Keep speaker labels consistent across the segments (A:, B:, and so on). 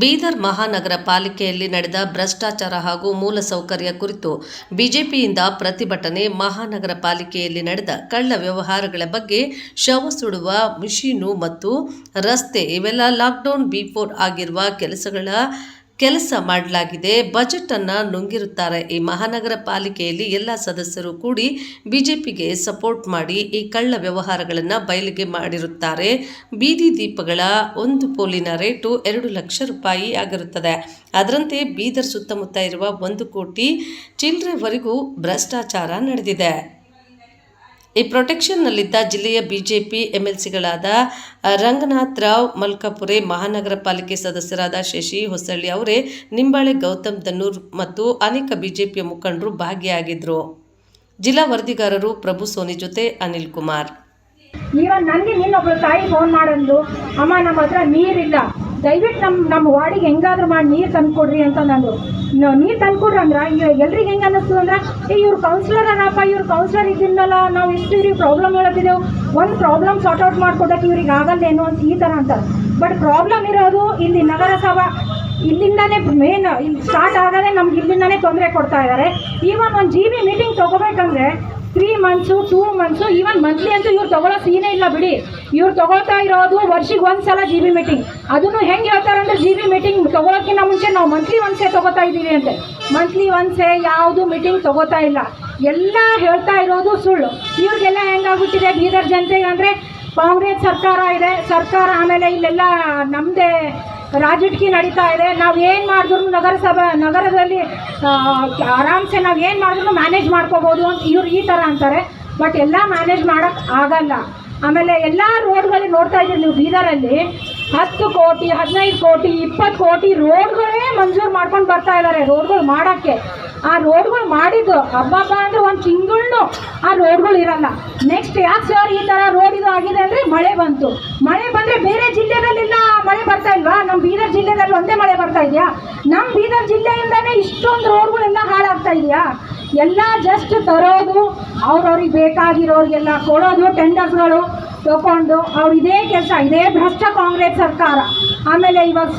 A: ಬೀದರ್ ಮಹಾನಗರ ಪಾಲಿಕೆಯಲ್ಲಿ ನಡೆದ ಭ್ರಷ್ಟಾಚಾರ ಹಾಗೂ ಮೂಲಸೌಕರ್ಯ ಕುರಿತು ಬಿಜೆಪಿಯಿಂದ ಪ್ರತಿಭಟನೆ. ಮಹಾನಗರ ಪಾಲಿಕೆಯಲ್ಲಿ ನಡೆದ ಕಳ್ಳ ವ್ಯವಹಾರಗಳ ಬಗ್ಗೆ ಶವ ಸುಡುವ ಮಿಷಿನು ಮತ್ತು ರಸ್ತೆ ಇವೆಲ್ಲ ಲಾಕ್ಡೌನ್ ಬಿಫೋರ್ ಆಗಿರುವ ಕೆಲಸ ಮಾಡಲಾಗಿದೆ. ಬಜೆಟ್ ಅನ್ನು ನುಂಗಿರುತ್ತಾರೆ. ಈ ಮಹಾನಗರ ಪಾಲಿಕೆಯಲ್ಲಿ ಎಲ್ಲ ಸದಸ್ಯರು ಕೂಡಿ ಬಿಜೆಪಿಗೆ ಸಪೋರ್ಟ್ ಮಾಡಿ ಈ ಕಳ್ಳ ವ್ಯವಹಾರಗಳನ್ನು ಬಯಲಿಗೆ ಮಾಡಿರುತ್ತಾರೆ. ಬೀದಿ ದೀಪಗಳ ಒಂದು ಪೋಲಿನ ರೇಟು 2 ಲಕ್ಷ ರೂಪಾಯಿ ಆಗಿರುತ್ತದೆ. ಅದರಂತೆ ಬೀದರ್ ಸುತ್ತಮುತ್ತ ಇರುವ 1 ಕೋಟಿ ಚಿಲ್ಲರೆವರೆಗೂ ಭ್ರಷ್ಟಾಚಾರ ನಡೆದಿದೆ. ಈ ಪ್ರೊಟೆಕ್ಷನ್ನಲ್ಲಿದ್ದ ಜಿಲ್ಲೆಯ ಬಿಜೆಪಿ ಎಂಎಲ್ಸಿಗಳಾದ ರಂಗನಾಥ್ ರಾವ್ ಮಲ್ಕಾಪುರೆ, ಮಹಾನಗರ ಪಾಲಿಕೆ ಸದಸ್ಯರಾದ ಶಶಿ ಹೊಸಳ್ಳಿ ಅವರೇ, ನಿಂಬಾಳೆ ಗೌತಮ್ ದನ್ನೂರ್ ಮತ್ತು ಅನೇಕ ಬಿಜೆಪಿಯ ಮುಖಂಡರು ಭಾಗಿಯಾಗಿದ್ದರು. ಜಿಲ್ಲಾ ವರದಿಗಾರರು ಪ್ರಭು ಸೋನಿ ಜೊತೆ ಅನಿಲ್ ಕುಮಾರ್.
B: ಇವನ್ ನನಗೆ ನಿನ್ನೊಬ್ಳು ತಾಯಿ ಫೋನ್ ಮಾಡಂದು, ಅಮ್ಮ ನಮ್ಮ ಹತ್ರ ನೀರಿಲ್ಲ, ದಯವಿಟ್ಟು ನಮ್ಮ ವಾರ್ಡಿಗೆ ಹೆಂಗಾದ್ರೂ ಮಾಡಿ ನೀರು ತಂದುಕೊಡ್ರಿ ಅಂತ ನಂದು. ನೀರು ತಂದುಕೊಡ್ರಿ ಅಂದ್ರೆ ಎಲ್ರಿಗೆ ಹೆಂಗೆ ಅನ್ನಿಸ್ತು ಅಂದ್ರೆ, ಇವ್ರು ಕೌನ್ಸಿಲರ್ ಅನಪ್ಪ, ಇವ್ರು ಕೌನ್ಸಿಲರ್ ಇದ್ದಿದ್ದಲ್ಲ, ನಾವು ಇಷ್ಟು ಇವ್ರಿಗೆ ಪ್ರಾಬ್ಲಮ್ ಹೇಳತ್ತಿದ್ದೆವು, ಒಂದು ಪ್ರಾಬ್ಲಮ್ ಸಾರ್ಟ್ ಔಟ್ ಮಾಡ್ಕೊಡಕ್ಕೆ ಇವ್ರಿಗೆ ಆಗಲ್ಲೇನೋ ಅಂತ ಈ ಥರ ಅಂತಾರೆ. ಬಟ್ ಪ್ರಾಬ್ಲಮ್ ಇರೋದು ಇಲ್ಲಿ ನಗರಸಭಾ, ಇಲ್ಲಿಂದಾನೇ ಮೇನ್, ಇಲ್ಲಿ ಸ್ಟಾರ್ಟ್ ಆಗೋದೇ ನಮ್ಗೆ ಇಲ್ಲಿಂದಾನೇ ತೊಂದರೆ ಕೊಡ್ತಾ ಇದ್ದಾರೆ. ಈವನ್ ಒಂದು GB ಮೀಟಿಂಗ್ ತೊಗೋಬೇಕಂದ್ರೆ 3 months 2 months ಈವನ್ ಮಂತ್ಲಿ ಅಂತೂ ಇವ್ರು ತೊಗೊಳ್ಳೋ ಸೀನೇ ಇಲ್ಲ ಬಿಡಿ. ಇವ್ರು ತೊಗೊಳ್ತಾ ಇರೋದು ವರ್ಷಕ್ಕೆ 1 ಸಲ GB ಮೀಟಿಂಗ್. ಅದನ್ನು ಹೆಂಗೆ ಹೇಳ್ತಾರೆ ಅಂದರೆ, GB ಮೀಟಿಂಗ್ ತೊಗೊಳೋಕ್ಕಿಂತ ಮುಂಚೆ ನಾವು ಮಂತ್ಲಿ ಒನ್ಸೇ ತೊಗೋತಾ ಇದ್ದೀವಿ ಅಂತೆ. ಮಂತ್ಲಿ ಒನ್ಸೇ ಯಾವುದು ಮೀಟಿಂಗ್ ತೊಗೋತಾ ಇಲ್ಲ, ಎಲ್ಲ ಹೇಳ್ತಾ ಇರೋದು ಸುಳ್ಳು. ಇವ್ರಿಗೆಲ್ಲ ಹೆಂಗಾಗ್ಬಿಟ್ಟಿದೆ ಬೀದರ್ ಜನತೆಗೆ ಅಂದರೆ, ಕಾಂಗ್ರೆಸ್ ಸರ್ಕಾರ ಇದೆ, ಸರ್ಕಾರ ಆಮೇಲೆ ಇಲ್ಲೆಲ್ಲ ನಮ್ಮದೇ ರಾಜಕೀಯ ನಡೀತಾ ಇದೆ. ನಾವು ಏನು ಮಾಡಿದ್ರು ನಗರದಲ್ಲಿ ಆರಾಮ್ಸೆ ನಾವು ಏನು ಮಾಡಿದ್ರು ಮ್ಯಾನೇಜ್ ಮಾಡ್ಕೋಬೋದು ಅಂತ ಇವ್ರು ಈ ಥರ ಅಂತಾರೆ. ಬಟ್ ಎಲ್ಲ ಮ್ಯಾನೇಜ್ ಮಾಡೋಕ್ಕೆ ಆಗಲ್ಲ. ಆಮೇಲೆ ಎಲ್ಲ ರೋಡ್ಗಳಲ್ಲಿ ನೋಡ್ತಾ ಇದ್ದೀರಿ ನೀವು, ಬೀದರಲ್ಲಿ 10 ಕೋಟಿ 15 ಕೋಟಿ 20 ಕೋಟಿ ರೋಡ್ಗಳೇ ಮಂಜೂರು ಮಾಡ್ಕೊಂಡು ಬರ್ತಾ ಇದ್ದಾರೆ ರೋಡ್ಗಳು ಮಾಡೋಕ್ಕೆ. ಆ ರೋಡ್ಗಳು ಮಾಡಿದ್ದು ಹಬ್ಬ ಅಂದರೆ 1 ತಿಂಗಳು ಆ ರೋಡ್ಗಳು ಇರಲ್ಲ. ನೆಕ್ಸ್ಟ್ ಯಾಕೆ ಸರ್ ಈ ಥರ ರೋಡ್ ಇದು ಆಗಿದೆ ಅಂದರೆ, ಮಳೆ ಬಂತು. ಮಳೆ ಬಂದರೆ ಬೇರೆ ಜಿಲ್ಲೆದಲ್ಲೆಲ್ಲ ಮಳೆ ಬರ್ತಾ ಇಲ್ವಾ? ನಮ್ಮ ಬೀದರ್ ಜಿಲ್ಲೆದಲ್ಲಿ ಒಂದೇ ಮಳೆ ಬರ್ತಾ ಇದೆಯಾ? ನಮ್ಮ ಬೀದರ್ ಜಿಲ್ಲೆಯಿಂದನೇ ಇಷ್ಟೊಂದು ರೋಡ್ಗಳೆಲ್ಲ ಹಾಳಾಗ್ತಾ ಇದೆಯಾ? ಎಲ್ಲ ಜಸ್ಟ್ ತರೋದು, ಅವ್ರವ್ರಿಗೆ ಬೇಕಾಗಿರೋರಿಗೆಲ್ಲ ಕೊಡೋದು, ಟೆಂಡರ್ಸ್ಗಳು ತಗೊಂಡು ಅವ್ರು ಇದೇ ಕೆಲಸ, ಇದೇ ಭ್ರಷ್ಟ ಕಾಂಗ್ರೆಸ್ ಸರ್ಕಾರ. ಆಮೇಲೆ ಇವಾಗ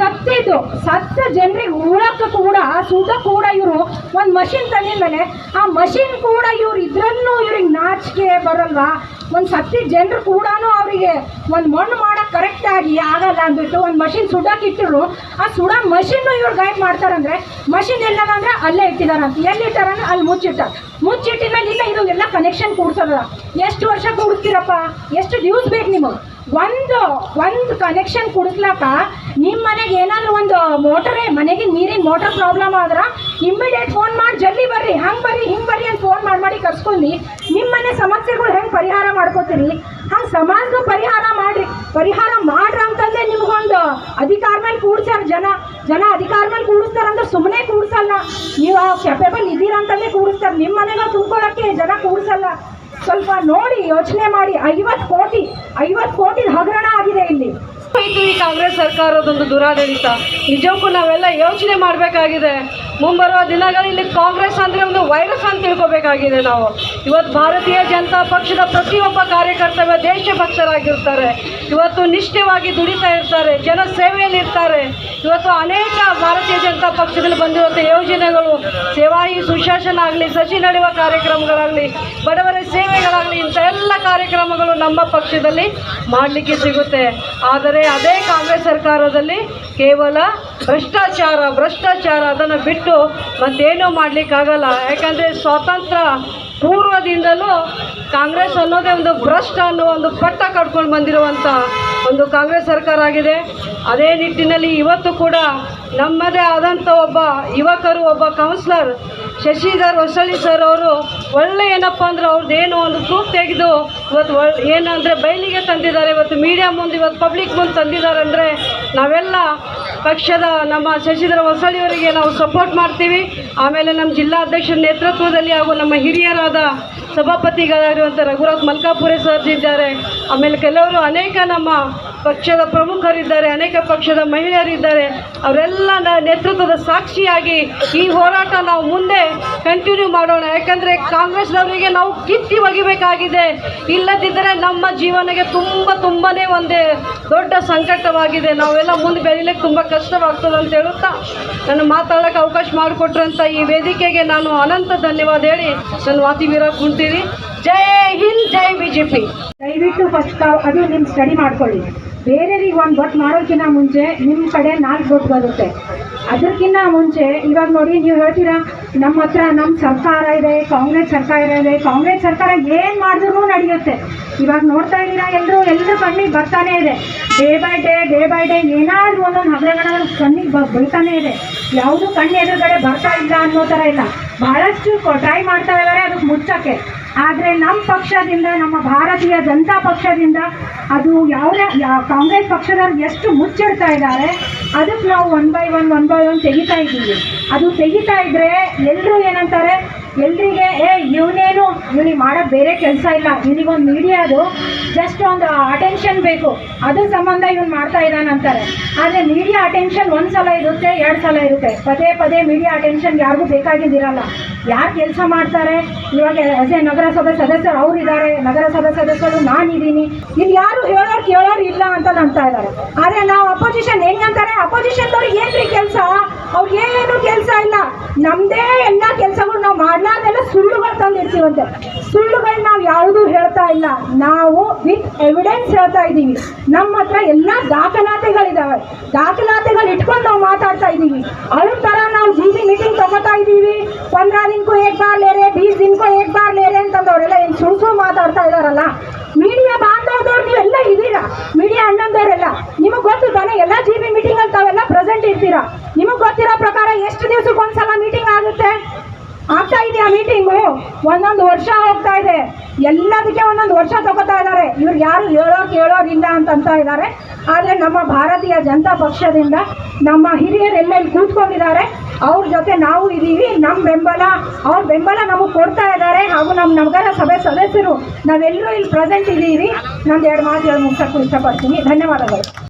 B: ಸತ್ತ ಜನರಿಗೆ ಉಳಕ್ಕೆ ಕೂಡ ಸುಡಕ್ಕೆ ಕೂಡ ಇವರು ಒಂದು ಮಷಿನ್ ತಂದಿದ್ಮೇಲೆ ಆ ಮಷಿನ್ ಕೂಡ ಇದ್ರಲ್ಲೂ ಇವ್ರಿಗೆ ನಾಚಿಕೆ ಬರಲ್ವಾ? ಒಂದು ಸತ್ತಿದ ಜನರು ಕೂಡ ಅವರಿಗೆ ಒಂದು ಮಣ್ಣು ಮಾಡೋಕ್ಕೆ ಕರೆಕ್ಟಾಗಿ ಆಗಲ್ಲ ಅಂದ್ಬಿಟ್ಟು ಒಂದು ಮಷಿನ್ ಸುಡಕ್ಕೆ ಇಟ್ಟರು. ಆ ಸುಡೋ ಮಷಿನ್ನು ಇವ್ರು ಗೈಡ್ ಮಾಡ್ತಾರಂದರೆ, ಮಷಿನ್ ಎಲ್ಲದಂದ್ರೆ ಅಲ್ಲೇ ಇಟ್ಟಿದಾರಂತ. ಎಲ್ಲಿಟ್ಟಾರಂದ್ರೆ ಅಲ್ಲಿ ಮುಚ್ಚಿಟ್ಟಿದ್ಮೇಲೆ ಇಲ್ಲ ಇದು ಎಲ್ಲ ಕನೆಕ್ಷನ್ ಕೂಡ್ಸೋದ. ಎಷ್ಟು ವರ್ಷ ಕೂಡಿಸ್ತೀರಪ್ಪ? ಎಷ್ಟು ದಿವಸ ಬೇಕು ನಿಮಗೆ? ಒಂದು ಕನೆಕ್ಷನ್ ಕುಡಿಸ್ಲಾಕ ನಿಮ್ಮ ಮನೆಗೆ ಏನಾದರೂ ಒಂದು ಮೋಟರೇ, ಮನೆಗೆ ನೀರಿನ ಮೋಟರ್ ಪ್ರಾಬ್ಲಮ್ ಆದ್ರೆ ಇಮ್ಮಿಡಿಯೇಟ್ ಫೋನ್ ಮಾಡಿ ಜಲ್ದಿ ಬರ್ರಿ, ಹಂಗೆ ಬರ್ರಿ ಹಿಂಗೆ ಬರ್ರಿ ಅಂತ ಫೋನ್ ಮಾಡಿ ಕರ್ಸ್ಕೊಂಡು ನಿಮ್ಮ ಮನೆ ಸಮಸ್ಯೆಗಳು ಹೆಂಗೆ ಪರಿಹಾರ ಮಾಡ್ಕೋತೀರಿ ಹಂಗೆ ಸಮಾಜದ ಪರಿಹಾರ ಮಾಡ್ರಿ ಅಂತಂದ್ರೆ ನಿಮ್ಗೊಂದು ಅಧಿಕಾರ ಮೇಲೆ ಕೂಡ್ಸ್ಯಾರ ಜನ ಅಧಿಕಾರ ಮೇಲೆ ಕೂಡಿಸ್ತಾರಂದ್ರೆ ಸುಮ್ಮನೆ ಕೂಡಿಸಲ್ಲ. ನೀವು ಕೆಪೇಬಲ್ ಇದ್ದೀರಂತಂದೇ ಕೂಡಿಸ್ತಾರೆ. ನಿಮ್ಮ ಮನೆಗೆ ತುಂಬ್ಕೊಳ್ಳೋಕ್ಕೆ ಜನ ಕೂಡಿಸಲ್ಲ. ಸ್ವಲ್ಪ ನೋಡಿ, ಯೋಚನೆ ಮಾಡಿ. 50 ಕೋಟಿ ಹಗರಣ ಆಗಿದೆ ಇಲ್ಲಿ.
C: ಈ ಕಾಂಗ್ರೆಸ್ ಸರ್ಕಾರದೊಂದು ದುರಾಡಳಿತ ನಿಜಕ್ಕೂ ನಾವೆಲ್ಲ ಯೋಚನೆ ಮಾಡಬೇಕಾಗಿದೆ. ಮುಂಬರುವ ದಿನಗಳಲ್ಲಿ ಕಾಂಗ್ರೆಸ್ ಅಂದರೆ ಒಂದು ವೈರಸ್ ಅಂತ ತಿಳ್ಕೊಬೇಕಾಗಿದೆ ನಾವು. ಇವತ್ತು ಭಾರತೀಯ ಜನತಾ ಪಕ್ಷದ ಪ್ರತಿಯೊಬ್ಬ ಕಾರ್ಯಕರ್ತರು ದೇಶಭಕ್ತರಾಗಿರ್ತಾರೆ. ಇವತ್ತು ನಿಷ್ಠವಾಗಿ ದುಡಿತಾ ಇರ್ತಾರೆ, ಜನ ಸೇವೆಯಲ್ಲಿರ್ತಾರೆ. ಇವತ್ತು ಅನೇಕ ಭಾರತೀಯ ಜನತಾ ಪಕ್ಷದಲ್ಲಿ ಬಂದಿರುವಂಥ ಯೋಜನೆಗಳು, ಸೇವಾಯಿ ಸುಶಾಸನ ಆಗಲಿ, ಸಸಿ ನಡೆಯುವ ಕಾರ್ಯಕ್ರಮಗಳಾಗಲಿ, ಬಡವರ ಸೇವೆಗಳಾಗಲಿ, ಇಂಥ ಎಲ್ಲ ಕಾರ್ಯಕ್ರಮಗಳು ನಮ್ಮ ಪಕ್ಷದಲ್ಲಿ ಮಾಡಲಿಕ್ಕೆ ಸಿಗುತ್ತೆ. ಆದರೆ ಅದೇ ಕಾಂಗ್ರೆಸ್ ಸರ್ಕಾರದಲ್ಲಿ ಕೇವಲ ಭ್ರಷ್ಟಾಚಾರ ಅದನ್ನು ಬಿಟ್ಟು ಮತ್ತೇನೂ ಮಾಡಲಿಕ್ಕಾಗಲ್ಲ. ಯಾಕಂದರೆ ಸ್ವಾತಂತ್ರ್ಯ ಪೂರ್ವದಿಂದಲೂ ಕಾಂಗ್ರೆಸ್ ಅನ್ನೋದೇ ಒಂದು ಭ್ರಷ್ಟ ಅನ್ನೋ ಒಂದು ಪಟ್ಟ ಕಟ್ಕೊಂಡು ಬಂದಿರುವಂಥ ಒಂದು ಕಾಂಗ್ರೆಸ್ ಸರ್ಕಾರ ಆಗಿದೆ. ಅದೇ ನಿಟ್ಟಿನಲ್ಲಿ ಇವತ್ತು ಕೂಡ ನಮ್ಮದೇ ಆದಂಥ ಒಬ್ಬ ಕೌನ್ಸಿಲರ್ ಶಶಿಧರ್ ಹೊಸಳ್ಳಿ ಸರ್ ಅವರು ಏನಪ್ಪ ಅಂದ್ರೆ ಅವ್ರದ್ದೇನೋ ಒಂದು ಪ್ರೂಫ್ ತೆಗೆದು ಇವತ್ತು ಏನಂದರೆ ಬಯಲಿಗೆ ತಂದಿದ್ದಾರೆ. ಇವತ್ತು ಮೀಡಿಯಾ ಮುಂದೆ, ಇವತ್ತು ಪಬ್ಲಿಕ್ ಮುಂದೆ ತಂದಿದ್ದಾರೆ ಅಂದರೆ ನಾವೆಲ್ಲ ಪಕ್ಷದ ನಮ್ಮ ಶಶಿಧರ್ ಹೊಸಳ್ಳಿಯವರಿಗೆ ನಾವು ಸಪೋರ್ಟ್ ಮಾಡ್ತೀವಿ. ಆಮೇಲೆ ನಮ್ಮ ಜಿಲ್ಲಾಧ್ಯಕ್ಷರ ನೇತೃತ್ವದಲ್ಲಿ ಹಾಗೂ ನಮ್ಮ ಹಿರಿಯರಾದ ಸಭಾಪತಿಗಳಾಗಿರುವಂಥ ರಘುರಾಜ್ ಮಲ್ಕಾಪುರೆ ಸರ್ ಇದ್ದಾರೆ. ಆಮೇಲೆ ಕೆಲವರು ಅನೇಕ ನಮ್ಮ ಪಕ್ಷದ ಪ್ರಮುಖರಿದ್ದಾರೆ, ಅನೇಕ ಪಕ್ಷದ ಮಹಿಳೆಯರಿದ್ದಾರೆ. ಅವರೆಲ್ಲ ನೇತೃತ್ವದ ಸಾಕ್ಷಿಯಾಗಿ ಈ ಹೋರಾಟ ನಾವು ಮುಂದೆ ಕಂಟಿನ್ಯೂ ಮಾಡೋಣ. ಯಾಕಂದರೆ ಕಾಂಗ್ರೆಸ್ನವರಿಗೆ ನಾವು ಕಿತ್ತಿ ಒಗಿಬೇಕಾಗಿದೆ. ಇಲ್ಲದಿದ್ದರೆ ನಮ್ಮ ಜೀವನಕ್ಕೆ ತುಂಬಾ ಒಂದು ದೊಡ್ಡ ಸಂಕಟವಾಗಿದೆ. ನಾವೆಲ್ಲ ಮುಂದೆ ಬೆಳೀಲಿಕ್ಕೆ ತುಂಬ ಕಷ್ಟವಾಗ್ತದೆ ಅಂತ ಹೇಳುತ್ತಾ ನಾನು ಮಾತಾಡೋಕ್ಕೆ ಅವಕಾಶ ಮಾಡಿಕೊಟ್ರಂಥ ಈ ವೇದಿಕೆಗೆ ನಾನು ಅನಂತ ಧನ್ಯವಾದ ಹೇಳಿ ನನ್ನ ಮಾತಿ ಕುಂತೀನಿ. ಜೈ ಹಿಂದ್, ಜೈ BJP.
B: ದಯವಿಟ್ಟು ಫಸ್ಟ್ ಅದು ನಿಮ್ಮ ಸ್ಟಡಿ ಮಾಡ್ಕೊಳ್ಳಿ. ಬೇರೆಯವ್ರಿಗೆ ಒಂದು ಬಟ್ ಮಾಡೋಕ್ಕಿಂತ ಮುಂಚೆ ನಿಮ್ಮ ಕಡೆ 4 ಬಟ್ ಬರುತ್ತೆ. ಅದಕ್ಕಿಂತ ಮುಂಚೆ ಇವಾಗ ನೋಡಿ, ನೀವು ಹೇಳ್ತೀರಾ ನಮ್ಮ ಹತ್ರ ನಮ್ಮ ಸರ್ಕಾರ ಇದೆ, ಕಾಂಗ್ರೆಸ್ ಸರ್ಕಾರ ಏನು ಮಾಡಿದ್ರೂ ನಡೆಯುತ್ತೆ. ಇವಾಗ ನೋಡ್ತಾ ಇದ್ದೀರಾ, ಎಲ್ಲರೂ ಕಣ್ಣಿಗೆ ಬರ್ತಾನೆ ಇದೆ. ಡೇ ಬೈ ಡೇ ಏನಾದರೂ ಒಂದೊಂದು ಹಗರಣಗಳು ಕಣ್ಣಿಗೆ ಬೀಳ್ತಾನೆ ಇದೆ. ಯಾವುದು ಕಣ್ಣು ಎದುರುಗಡೆ ಬರ್ತಾ ಇಲ್ಲ ಅನ್ನೋ ಥರ ಇಲ್ಲ. ಬಹಳಷ್ಟು ಟ್ರೈ ಮಾಡ್ತಾ ಇದ್ದಾರೆ ಅದಕ್ಕೆ ಮುಚ್ಚಕ್ಕೆ. ಆದರೆ ನಮ್ಮ ಪಕ್ಷದಿಂದ, ನಮ್ಮ ಭಾರತೀಯ ಜನತಾ ಪಕ್ಷದಿಂದ ಅದು ಕಾಂಗ್ರೆಸ್ ಪಕ್ಷದವ್ರು ಎಷ್ಟು ಮುಚ್ಚಿಡ್ತಾ ಇದ್ದಾರೆ, ಅದಕ್ಕೆ ನಾವು ಒನ್ ಬೈ ಒನ್ ತೆಗಿತಾ ಇದ್ದೀವಿ. ಅದು ತೆಗಿತಾ ಇದ್ರೆ ಎಲ್ಲರೂ ಏನಂತಾರೆ, ಎಲ್ರಿಗೆ ಇವನಿಗೆ ಮಾಡೋಕ್ಕೆ ಬೇರೆ ಕೆಲಸ ಇಲ್ಲ, ಇವನಿಗೊಂದು ಮೀಡಿಯಾದು ಜಸ್ಟ್ ಒಂದು ಅಟೆನ್ಷನ್ ಬೇಕು, ಅದ್ರ ಸಂಬಂಧ ಇವನು ಮಾಡ್ತಾ ಇದ್ದಾನಂತಾರೆ. ಆದರೆ ಮೀಡಿಯಾ ಅಟೆನ್ಷನ್ 1 ಸಲ ಇರುತ್ತೆ, 2 ಸಲ ಇರುತ್ತೆ. ಪದೇ ಮೀಡಿಯಾ ಅಟೆನ್ಷನ್ ಯಾರಿಗೂ ಬೇಕಾಗಿದ್ದಿರಲ್ಲ. ಯಾರು ಕೆಲಸ ಮಾಡ್ತಾರೆ, ಇವಾಗ ಆಸ್ ಎ ನಗರಸಭೆ ಸದಸ್ಯರು ಅವರಿದ್ದಾರೆ, ನಗರಸಭೆ ಸದಸ್ಯರು ನಾನಿದ್ದೀನಿ, ಇಲ್ಲಿ ಯಾರು ಕೇಳೋರು ಇಲ್ಲ ಅಂತ ಅಂತಾ ಇದ್ದಾರೆ. ಆದರೆ ನಾವು ಅಪೋಸಿಷನ್ ಹೆಂಗಂತಾರೆ, ಅಪೋಸಿಷನ್ದವ್ರಿಗೆ ಏನ್ರಿ ಕೆಲಸ, ಅವ್ರಿಗೇನು ಕೆಲಸ ಇಲ್ಲ, ನಮ್ಮದೇ ಎಲ್ಲ ಕೆಲಸಗಳು ನಾವು ಮಾಡ್ಲಾರ್ದೆಲ್ಲ ಸುಳ್ಳುಗಳು ತಂದಿರ್ತೀವಂತೆ. ಸುಳ್ಳುಗಳು ನಾವು ಯಾವುದೂ ಹೇಳ್ತಾ ಇಲ್ಲ, ನಾವು ವಿತ್ ಎವಿಡೆನ್ಸ್ ಹೇಳ್ತಾ ಇದ್ದೀವಿ. ನಮ್ಮ ಹತ್ರ ಎಲ್ಲ ದಾಖಲಾತಿಗಳಿದ್ದಾವೆ, ದಾಖಲಾತಿಗಳು ಇಟ್ಕೊಂಡು ನಾವು ಮಾತಾಡ್ತಾ ಇದ್ದೀವಿ. ಅವ್ರ ಥರ ನಾವು GB ಮೀಟಿಂಗ್ ತಗೋತಾ ಇದ್ದೀವಿ, 15 दिन को एक बार ले रहे, 20 दिन को एक बार ले रहे ಅಂತಂದವರೆಲ್ಲ ಏನು ಸುಳ್ಳು ಮಾತಾಡ್ತಾ ಇದ್ದಾರಲ್ಲ. ಮೀಡಿಯಾ ಬಾಂಧವದವ್ರು ನೀವೆಲ್ಲ ಇದ್ದೀರಾ, ಮೀಡಿಯಾ ಅಣ್ಣಂದವರೆಲ್ಲ ನಿಮಗೆ ಗೊತ್ತು ತಾನೆ, ಎಲ್ಲ GB ಮೀಟಿಂಗಲ್ಲಿ ತಾವೆಲ್ಲ ಪ್ರೆಸೆಂಟ್ ಇರ್ತೀರಾ. ನಿಮಗೆ ಗೊತ್ತಿರೋ ಪ್ರಕಾರ ಎಷ್ಟು ದಿವಸಕ್ಕೊಂದ್ಸಲ ಮೀಟಿಂಗ್ ಆಗುತ್ತೆ, ಆಗ್ತಾ ಇದೆಯಾ ಮೀಟಿಂಗು? 1 ವರ್ಷ ಹೋಗ್ತಾ ಇದೆ. ಎಲ್ಲದಕ್ಕೆ 1 ವರ್ಷ ತಗೋತಾ ಇದ್ದಾರೆ. ಇವ್ರು ಯಾರು ಹೇಳೋರಿಲ್ಲ ಅಂತ ಇದ್ದಾರೆ. ಆದರೆ ನಮ್ಮ ಭಾರತೀಯ ಜನತಾ ಪಕ್ಷದಿಂದ ನಮ್ಮ ಹಿರಿಯರೆಲ್ಲ ಇಲ್ಲಿ ಕೂತ್ಕೊಂಡಿದ್ದಾರೆ, ಅವ್ರ ಜೊತೆ ನಾವು ಇದ್ದೀವಿ. ಅವ್ರ ಬೆಂಬಲ ನಮಗೆ ಕೊಡ್ತಾ ಇದ್ದಾರೆ. ಹಾಗೂ ನಮ್ಮ ನಗರ ಸಭೆ ಸದಸ್ಯರು ನಾವೆಲ್ಲರೂ ಇಲ್ಲಿ ಪ್ರೆಸೆಂಟ್ ಇದ್ದೀವಿ. ನಾನು 2 ಮಾತು ಹೇಳಿ ಮುಗಿಸೋಕ್ಕೂ ಇಷ್ಟಪಡ್ತೀನಿ. ಧನ್ಯವಾದಗಳು.